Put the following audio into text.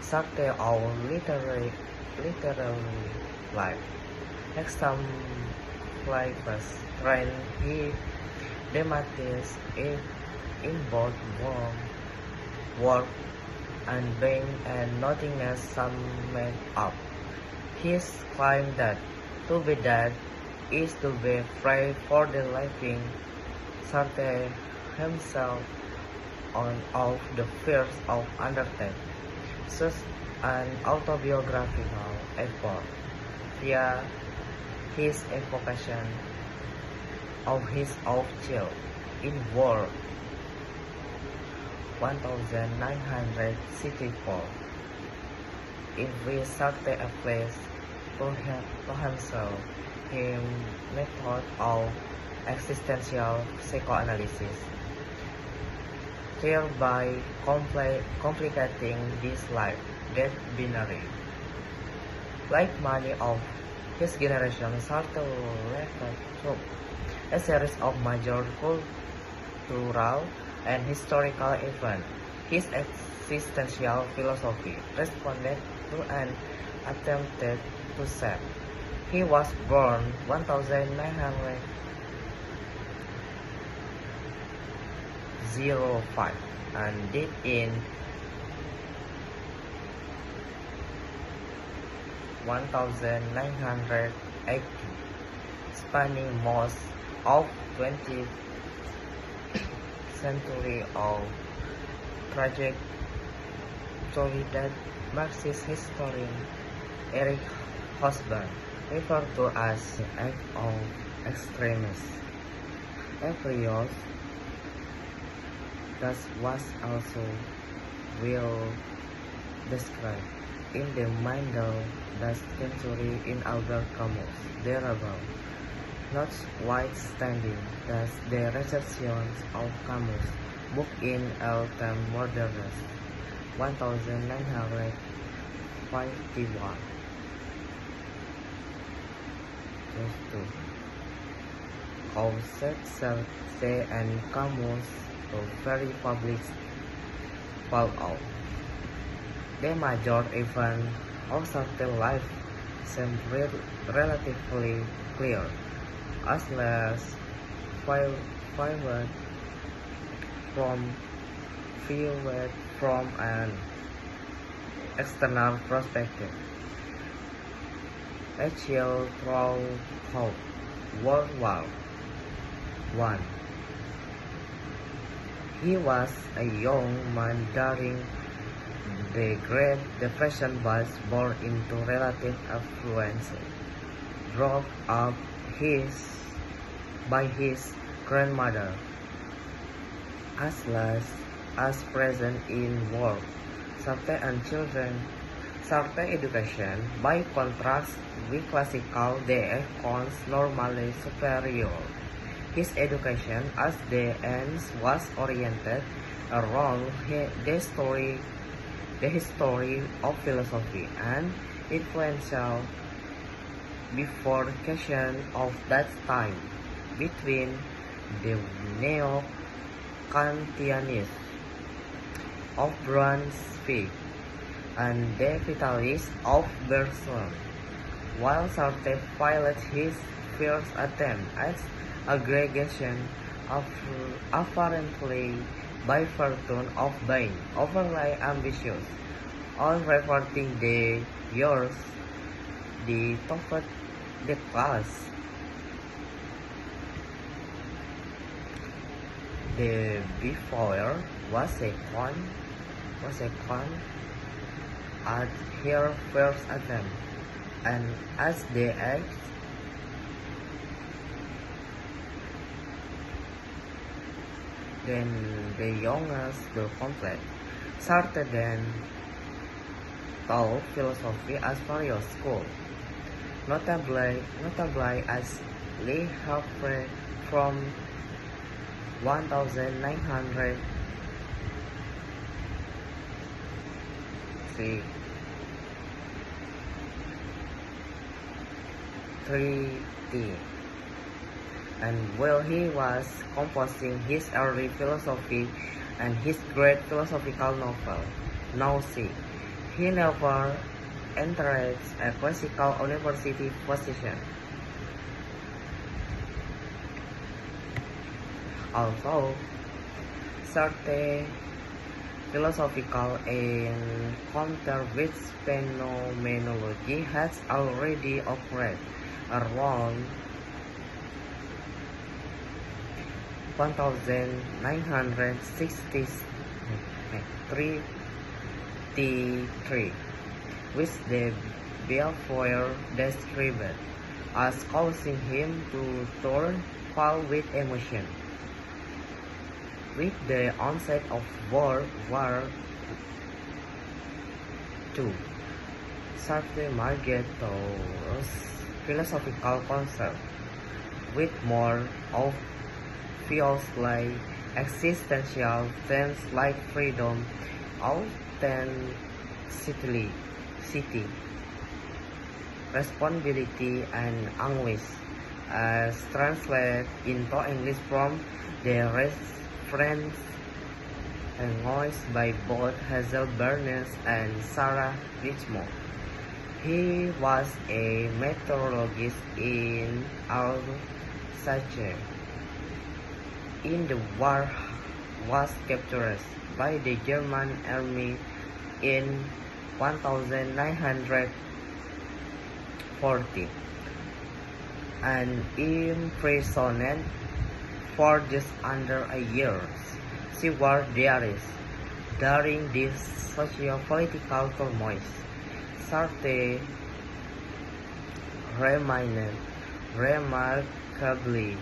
Sartre or literary life. Exemplifies train he dramatize it in both work and being and nothingness summed up. His claim that to be dead is to be free for the living. Sartre himself on of the fears of undertaking such an autobiographical effort via his evocation of his own child in World 1964, in which Sartre applies to himself his method of existential psychoanalysis, thereby complicating this life-death binary. Like many of his generation, Sartre left through a series of major cultural and historical events. His existential philosophy responded to an attempted to set. He was born 1905 and died in 1980, spanning most of 20th century of trajectory that Marxist historian Eric Hobsbawm referred to as the act of extremism. Every that was also well described in the middle that century in Albert Camus' thereabout, notwithstanding that the receptions of Camus' book in El Temps Modernist 1951 Causet Sartre and Camus to very public fallout. The major event of Sartre's life seemed relatively clear, as less viewed from an external perspective. A child throughout World War I. He was a young man during the Great Depression but born into relative affluence, brought up by his grandmother, as well as present in work. Sartre and children. Sartre education, by contrast with classical, the econs normally superior. His education as the ends was oriented around the history of philosophy and influential bifurcation of that time between the neo-Kantianism of Brunswick and the vitalists of Bergson, while Sartre piloted his first attempt at aggregation apparently by virtue of being overly ambitious on reverting the years the toppled the class. The before was a con at her first attempt, and as the act then the youngest will complete. Sartre then taught philosophy at various schools, notably as Le Havre from 1903 and while he was composing his early philosophy and his great philosophical novel, Nausea, He never entered a classical university position, although Sartre philosophical encounter with phenomenology has already occurred around 1963, which the Beauvoir described as causing him to turn pale with emotion. With the onset of World War II, Sartre marketed towards philosophical concept with more of feels like existential themes like freedom, authenticity, responsibility, and anguish, as translated into English from the reference and voiced by both Hazel Bernes and Sarah Richmond. He was a meteorologist in Alsace. In the war, was captured by the German army in 1940 and imprisoned for just under a year. She was diarist during this socio-political turmoil. Sartre remained remarkably